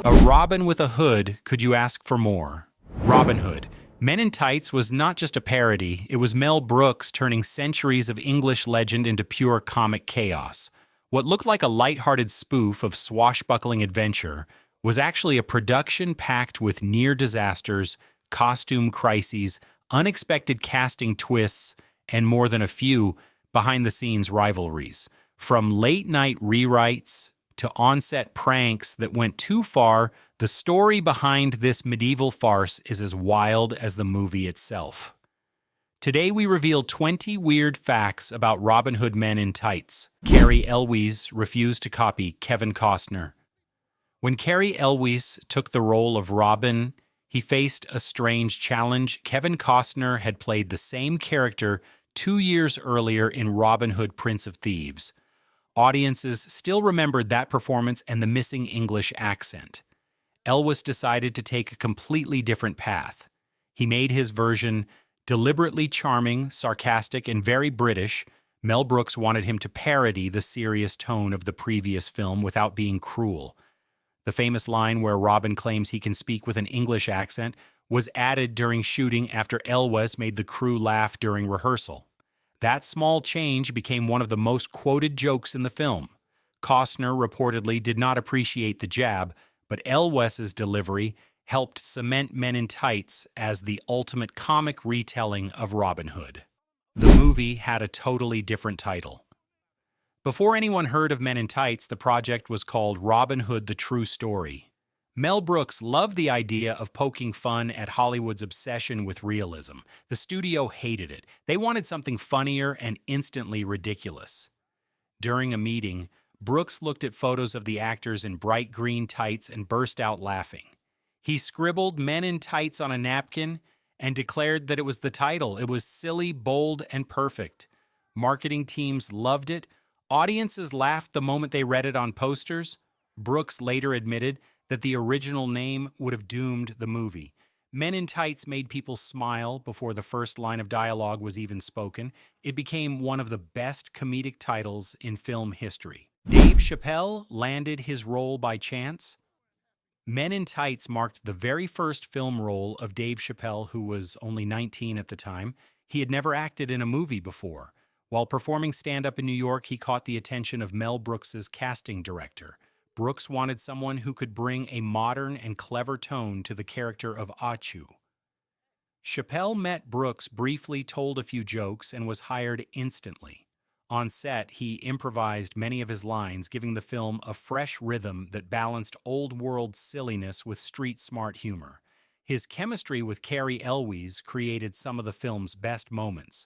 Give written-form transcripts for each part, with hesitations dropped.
A Robin with a Hood, could you ask for more? Robin Hood. Men in Tights was not just a parody, it was Mel Brooks turning centuries of English legend into pure comic chaos. What looked like a lighthearted spoof of swashbuckling adventure was actually a production packed with near disasters, costume crises, unexpected casting twists, and more than a few behind-the-scenes rivalries. From late-night rewrites to on-set pranks that went too far, the story behind this medieval farce is as wild as the movie itself. Today we reveal 20 weird facts about Robin Hood Men in Tights. Cary Elwes refused to copy Kevin Costner. When Cary Elwes took the role of Robin, he faced a strange challenge. Kevin Costner had played the same character 2 years earlier in Robin Hood, Prince of Thieves. Audiences still remembered that performance and the missing English accent. Elwes decided to take a completely different path. He made his version deliberately charming, sarcastic, and very British. Mel Brooks wanted him to parody the serious tone of the previous film without being cruel. The famous line where Robin claims he can speak with an English accent was added during shooting after Elwes made the crew laugh during rehearsal. That small change became one of the most quoted jokes in the film. Costner reportedly did not appreciate the jab, but Elwes's delivery helped cement Men in Tights as the ultimate comic retelling of Robin Hood. The movie had a totally different title. Before anyone heard of Men in Tights, the project was called Robin Hood: The True Story. Mel Brooks loved the idea of poking fun at Hollywood's obsession with realism. The studio hated it. They wanted something funnier and instantly ridiculous. During a meeting, Brooks looked at photos of the actors in bright green tights and burst out laughing. He scribbled Men in Tights on a napkin and declared that it was the title. It was silly, bold, and perfect. Marketing teams loved it. Audiences laughed the moment they read it on posters. Brooks later admitted that the original name would have doomed the movie. Men in Tights made people smile before the first line of dialogue was even spoken. It became one of the best comedic titles in film history. Dave Chappelle landed his role by chance. Men in Tights marked the very first film role of Dave Chappelle, who was only 19 at the time. He had never acted in a movie before. While performing stand-up in New York, he caught the attention of Mel Brooks's casting director. Brooks wanted someone who could bring a modern and clever tone to the character of Achu. Chappelle met Brooks, briefly told a few jokes, and was hired instantly. On set, he improvised many of his lines, giving the film a fresh rhythm that balanced old-world silliness with street-smart humor. His chemistry with Cary Elwes created some of the film's best moments.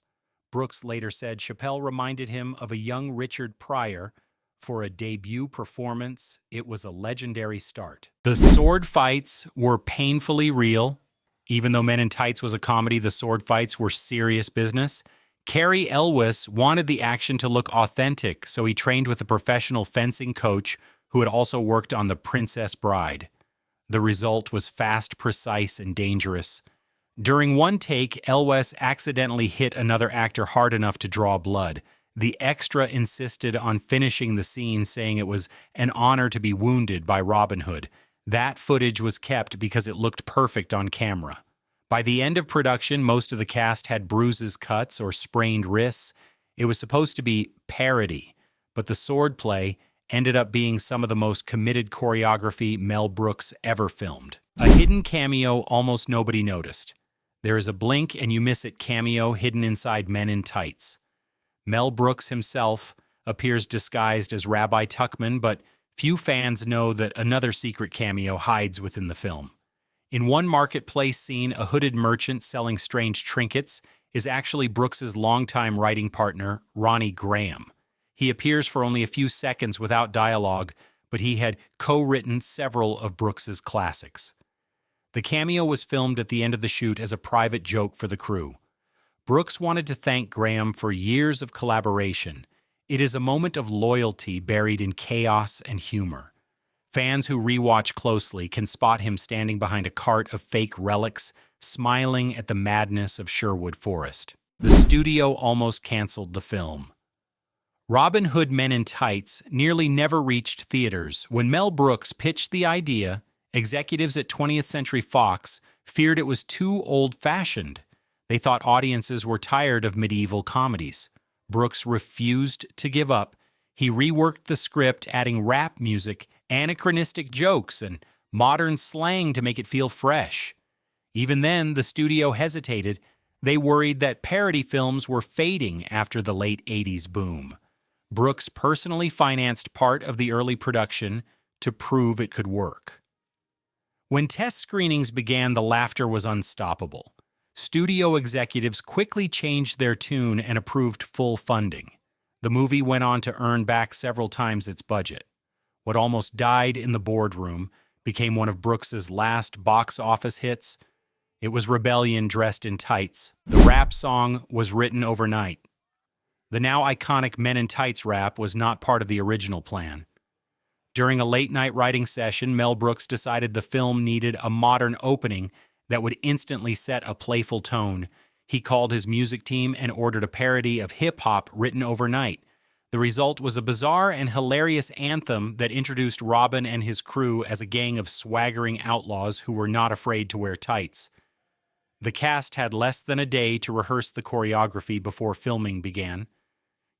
Brooks later said Chappelle reminded him of a young Richard Pryor. For a debut performance, it was a legendary start. The sword fights were painfully real. Even though Men in Tights was a comedy, the sword fights were serious business. Cary Elwes wanted the action to look authentic, so he trained with a professional fencing coach who had also worked on The Princess Bride. The result was fast, precise, and dangerous. During one take, Elwes accidentally hit another actor hard enough to draw blood. The extra insisted on finishing the scene, saying it was an honor to be wounded by Robin Hood. That footage was kept because it looked perfect on camera. By the end of production, most of the cast had bruises, cuts, or sprained wrists. It was supposed to be parody, but the sword play ended up being some of the most committed choreography Mel Brooks ever filmed. A hidden cameo almost nobody noticed. There is a blink and you miss it cameo hidden inside Men in Tights. Mel Brooks himself appears disguised as Rabbi Tuckman, but few fans know that another secret cameo hides within the film. In one marketplace scene, a hooded merchant selling strange trinkets is actually Brooks's longtime writing partner, Ronnie Graham. He appears for only a few seconds without dialogue, but he had co-written several of Brooks's classics. The cameo was filmed at the end of the shoot as a private joke for the crew. Brooks wanted to thank Graham for years of collaboration. It is a moment of loyalty buried in chaos and humor. Fans who rewatch closely can spot him standing behind a cart of fake relics, smiling at the madness of Sherwood Forest. The studio almost canceled the film. Robin Hood Men in Tights nearly never reached theaters. When Mel Brooks pitched the idea, Executives at 20th Century Fox feared it was too old-fashioned. They thought audiences were tired of medieval comedies. Brooks refused to give up. He reworked the script, adding rap music, anachronistic jokes, and modern slang to make it feel fresh. Even then, the studio hesitated. They worried that parody films were fading after the late 80s boom. Brooks personally financed part of the early production to prove it could work. When test screenings began, the laughter was unstoppable. Studio executives quickly changed their tune and approved full funding. The movie went on to earn back several times its budget. What almost died in the boardroom became one of Brooks's last box office hits. It was Rebellion dressed in tights. The rap song was written overnight. The now iconic Men in Tights rap was not part of the original plan. During a late-night writing session, Mel Brooks decided the film needed a modern opening that would instantly set a playful tone. He called his music team and ordered a parody of hip-hop written overnight. The result was a bizarre and hilarious anthem that introduced Robin and his crew as a gang of swaggering outlaws who were not afraid to wear tights. The cast had less than a day to rehearse the choreography before filming began.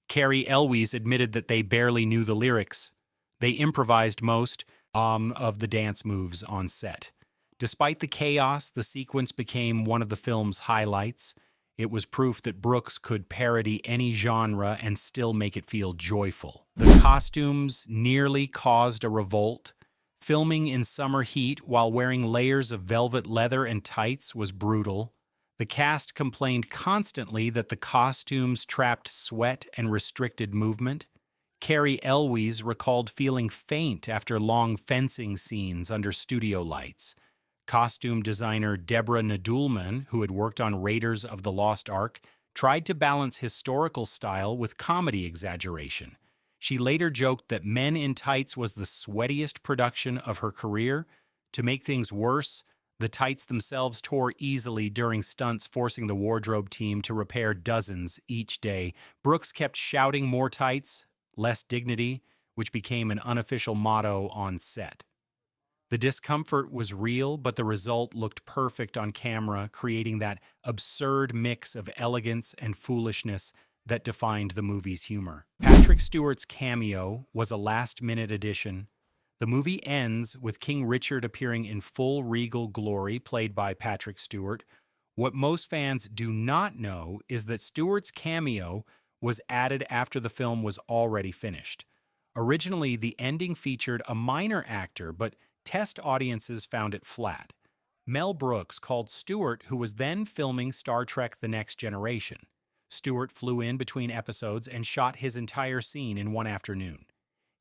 Cary Elwes admitted that they barely knew the lyrics. They improvised most of the dance moves on set. Despite the chaos, the sequence became one of the film's highlights. It was proof that Brooks could parody any genre and still make it feel joyful. The costumes nearly caused a revolt. Filming in summer heat while wearing layers of velvet leather and tights was brutal. The cast complained constantly that the costumes trapped sweat and restricted movement. Cary Elwes recalled feeling faint after long fencing scenes under studio lights. Costume designer Deborah Nadoolman, who had worked on Raiders of the Lost Ark, tried to balance historical style with comedy exaggeration. She later joked that Men in Tights was the sweatiest production of her career. To make things worse, the tights themselves tore easily during stunts, forcing the wardrobe team to repair dozens each day. Brooks kept shouting more tights, less dignity, which became an unofficial motto on set. The discomfort was real, but the result looked perfect on camera, creating that absurd mix of elegance and foolishness that defined the movie's humor. Patrick Stewart's cameo was a last-minute addition. The movie ends with King Richard appearing in full regal glory, played by Patrick Stewart. What most fans do not know is that Stewart's cameo was added after the film was already finished. Originally, the ending featured a minor actor, but test audiences found it flat. Mel Brooks called Stewart, who was then filming Star Trek: The Next Generation. Stewart flew in between episodes and shot his entire scene in one afternoon.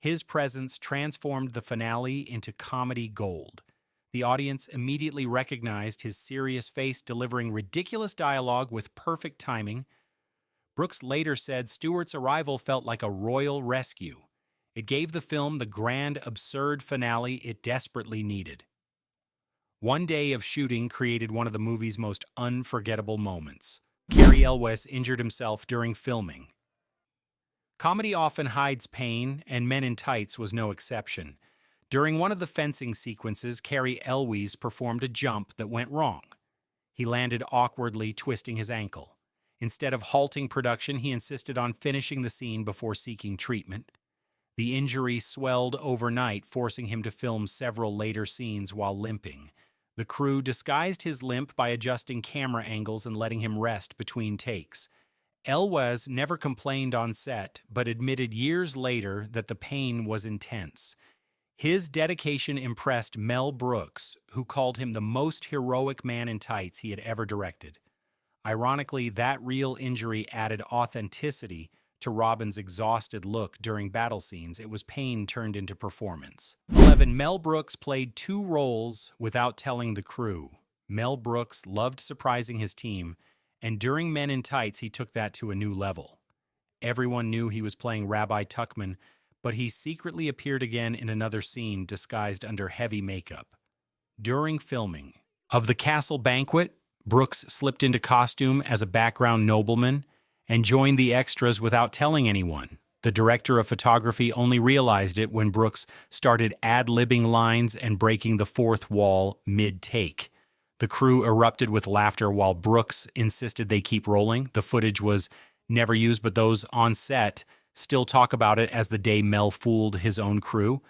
His presence transformed the finale into comedy gold. The audience immediately recognized his serious face, delivering ridiculous dialogue with perfect timing. Brooks later said Stewart's arrival felt like a royal rescue. It gave the film the grand, absurd finale it desperately needed. One day of shooting created one of the movie's most unforgettable moments. Cary Elwes injured himself during filming. Comedy often hides pain, and Men in Tights was no exception. During one of the fencing sequences, Cary Elwes performed a jump that went wrong. He landed awkwardly, twisting his ankle. Instead of halting production, he insisted on finishing the scene before seeking treatment. The injury swelled overnight, forcing him to film several later scenes while limping. The crew disguised his limp by adjusting camera angles and letting him rest between takes. Elwes never complained on set, but admitted years later that the pain was intense. His dedication impressed Mel Brooks, who called him the most heroic man in tights he had ever directed. Ironically, that real injury added authenticity to Robin's exhausted look during battle scenes. It was pain turned into performance. 11. Mel Brooks played 2 roles without telling the crew. Mel Brooks loved surprising his team, and during Men in Tights, he took that to a new level. Everyone knew he was playing Rabbi Tuckman, but he secretly appeared again in another scene disguised under heavy makeup. During filming of The Castle Banquet, Brooks slipped into costume as a background nobleman and joined the extras without telling anyone. The director of photography only realized it when Brooks started ad-libbing lines and breaking the fourth wall mid-take. The crew erupted with laughter while Brooks insisted they keep rolling. The footage was never used, but those on set still talk about it as the day Mel fooled his own crew.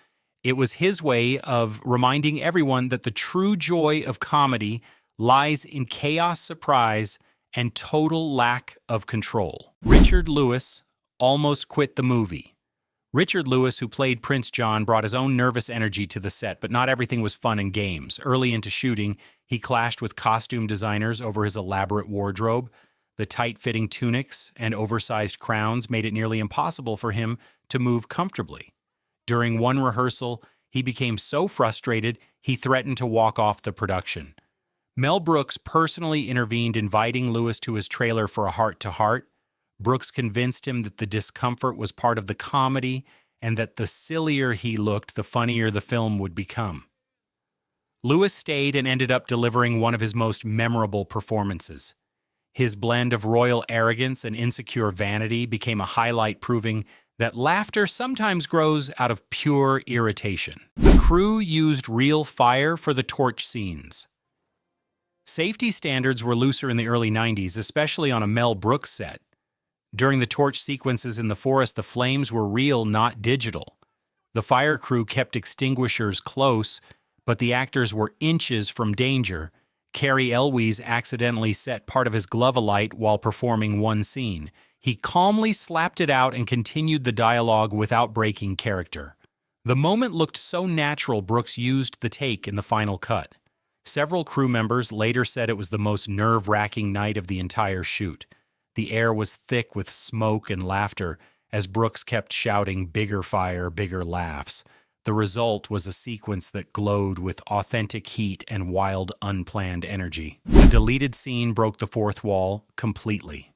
It was his way of reminding everyone that the true joy of comedy lies in chaos, surprise, and total lack of control. Richard Lewis almost quit the movie. Richard Lewis, who played Prince John, brought his own nervous energy to the set, but not everything was fun and games. Early into shooting, he clashed with costume designers over his elaborate wardrobe. The tight-fitting tunics and oversized crowns made it nearly impossible for him to move comfortably. During one rehearsal, he became so frustrated he threatened to walk off the production. Mel Brooks personally intervened, inviting Lewis to his trailer for a heart-to-heart. Brooks convinced him that the discomfort was part of the comedy and that the sillier he looked, the funnier the film would become. Lewis stayed and ended up delivering one of his most memorable performances. His blend of royal arrogance and insecure vanity became a highlight, proving that laughter sometimes grows out of pure irritation. The crew used real fire for the torch scenes. Safety standards were looser in the early 90s, especially on a Mel Brooks set. During the torch sequences in the forest, the flames were real, not digital. The fire crew kept extinguishers close, but the actors were inches from danger. Cary Elwes accidentally set part of his glove alight while performing one scene. He calmly slapped it out and continued the dialogue without breaking character. The moment looked so natural, Brooks used the take in the final cut. Several crew members later said it was the most nerve-wracking night of the entire shoot. The air was thick with smoke and laughter as Brooks kept shouting, "Bigger fire, bigger laughs." The result was a sequence that glowed with authentic heat and wild, unplanned energy. The deleted scene broke the fourth wall completely.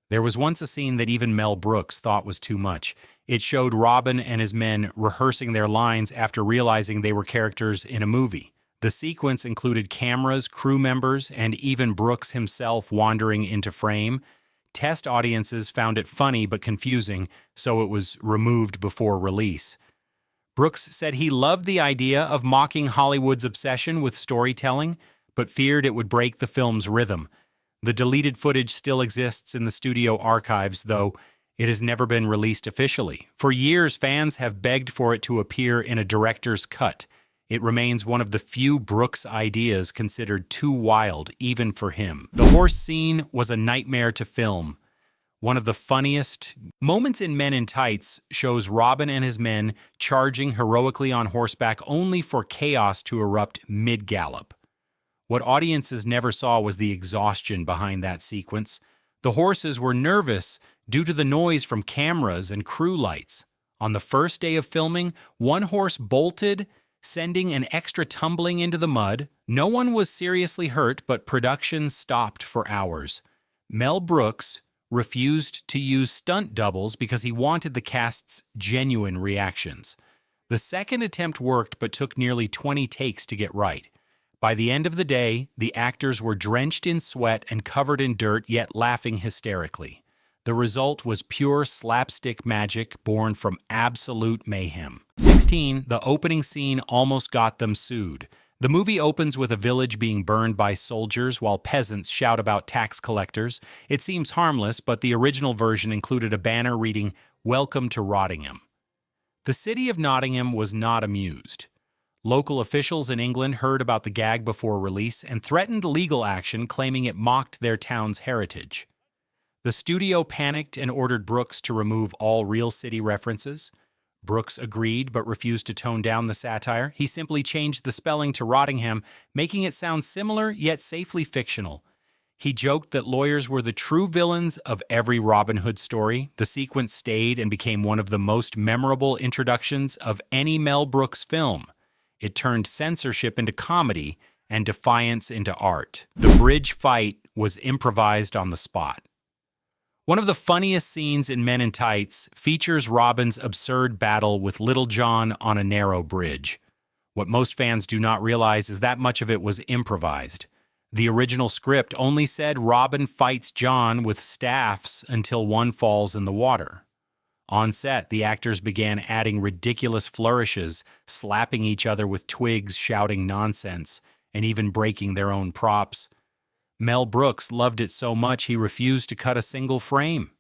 There was once a scene that even Mel Brooks thought was too much. It showed Robin and his men rehearsing their lines after realizing they were characters in a movie. The sequence included cameras, crew members, and even Brooks himself wandering into frame. Test audiences found it funny but confusing, so it was removed before release. Brooks said he loved the idea of mocking Hollywood's obsession with storytelling, but feared it would break the film's rhythm. The deleted footage still exists in the studio archives, though it has never been released officially. For years, fans have begged for it to appear in a director's cut. It remains one of the few Brooks ideas considered too wild, even for him. The horse scene was a nightmare to film. One of the funniest moments in Men in Tights shows Robin and his men charging heroically on horseback only for chaos to erupt mid-gallop. What audiences never saw was the exhaustion behind that sequence. The horses were nervous due to the noise from cameras and crew lights. On the first day of filming, one horse bolted, sending an extra tumbling into the mud. No one was seriously hurt, but production stopped for hours. Mel Brooks refused to use stunt doubles because he wanted the cast's genuine reactions. The second attempt worked, but took nearly 20 takes to get right. By the end of the day, the actors were drenched in sweat and covered in dirt, yet laughing hysterically. The result was pure slapstick magic born from absolute mayhem. 16. The opening scene almost got them sued. The movie opens with a village being burned by soldiers while peasants shout about tax collectors. It seems harmless, but the original version included a banner reading, "Welcome to Rottingham." The city of Nottingham was not amused. Local officials in England heard about the gag before release and threatened legal action, claiming it mocked their town's heritage. The studio panicked and ordered Brooks to remove all real city references. Brooks agreed but refused to tone down the satire. He simply changed the spelling to Rottingham, making it sound similar yet safely fictional. He joked that lawyers were the true villains of every Robin Hood story. The sequence stayed and became one of the most memorable introductions of any Mel Brooks film. It turned censorship into comedy and defiance into art. The bridge fight was improvised on the spot. One of the funniest scenes in Men in Tights features Robin's absurd battle with Little John on a narrow bridge. What most fans do not realize is that much of it was improvised. The original script only said Robin fights John with staffs until one falls in the water. On set, the actors began adding ridiculous flourishes, slapping each other with twigs, shouting nonsense, and even breaking their own props. Mel Brooks loved it so much he refused to cut a single frame.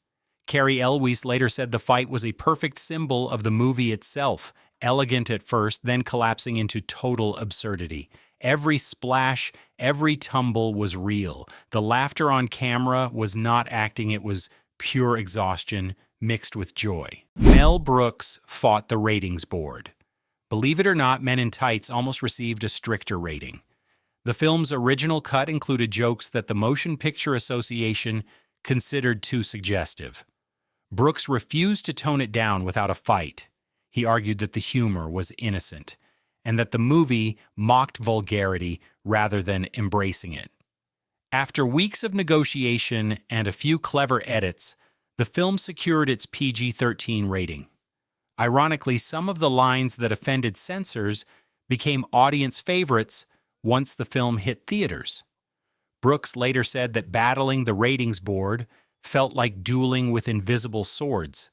Cary Elwes later said the fight was a perfect symbol of the movie itself, elegant at first, then collapsing into total absurdity. Every splash, every tumble was real. The laughter on camera was not acting, it was pure exhaustion mixed with joy. Mel Brooks fought the ratings board. Believe it or not, Men in Tights almost received a stricter rating. The film's original cut included jokes that the Motion Picture Association considered too suggestive. Brooks refused to tone it down without a fight. He argued that the humor was innocent, and that the movie mocked vulgarity rather than embracing it. After weeks of negotiation and a few clever edits, the film secured its PG-13 rating. Ironically, some of the lines that offended censors became audience favorites once the film hit theaters. Brooks later said that battling the ratings board felt like dueling with invisible swords.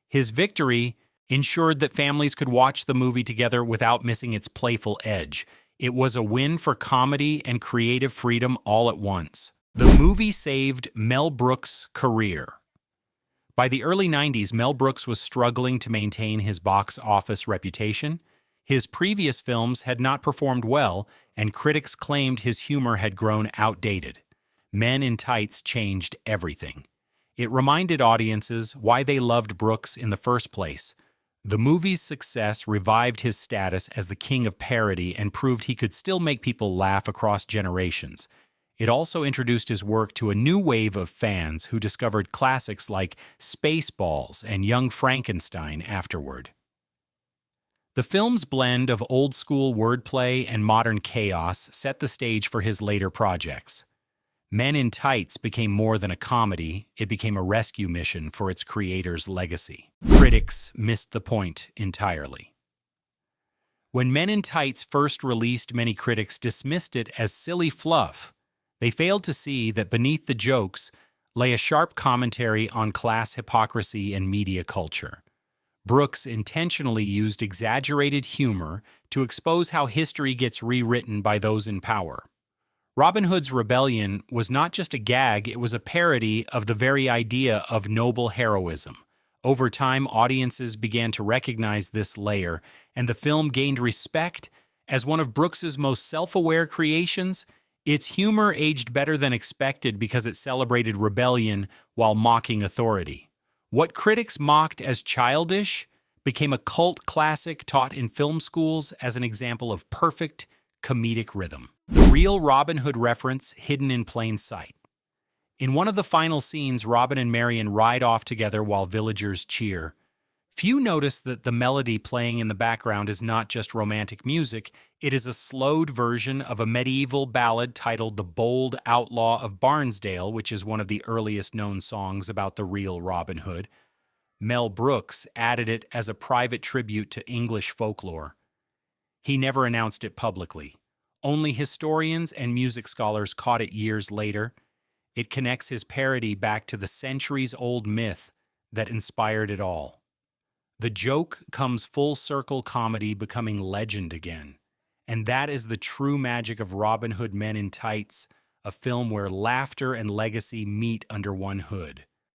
His victory ensured that families could watch the movie together without missing its playful edge. It was a win for comedy and creative freedom all at once. The movie saved Mel Brooks' career. By the early 90s, Mel Brooks was struggling to maintain his box office reputation. His previous films had not performed well, and critics claimed his humor had grown outdated. Men in Tights changed everything. It reminded audiences why they loved Brooks in the first place. The movie's success revived his status as the king of parody and proved he could still make people laugh across generations. It also introduced his work to a new wave of fans who discovered classics like Spaceballs and Young Frankenstein afterward. The film's blend of old-school wordplay and modern chaos set the stage for his later projects. Men in Tights became more than a comedy, it became a rescue mission for its creator's legacy. Critics missed the point entirely. When Men in Tights first released, many critics dismissed it as silly fluff. They failed to see that beneath the jokes lay a sharp commentary on class hypocrisy and media culture. Brooks intentionally used exaggerated humor to expose how history gets rewritten by those in power. Robin Hood's rebellion was not just a gag, it was a parody of the very idea of noble heroism. Over time, audiences began to recognize this layer, and the film gained respect as one of Brooks's most self-aware creations. Its humor aged better than expected because it celebrated rebellion while mocking authority. What critics mocked as childish became a cult classic taught in film schools as an example of perfect comedic rhythm. The real Robin Hood reference hidden in plain sight. In one of the final scenes, Robin and Marian ride off together while villagers cheer. Few notice that the melody playing in the background is not just romantic music, it is a slowed version of a medieval ballad titled The Bold Outlaw of Barnesdale, which is one of the earliest known songs about the real Robin Hood. Mel Brooks added it as a private tribute to English folklore. He never announced it publicly. Only historians and music scholars caught it years later. It connects his parody back to the centuries-old myth that inspired it all. The joke comes full circle, comedy becoming legend again. And that is the true magic of Robin Hood Men in Tights, a film where laughter and legacy meet under one hood.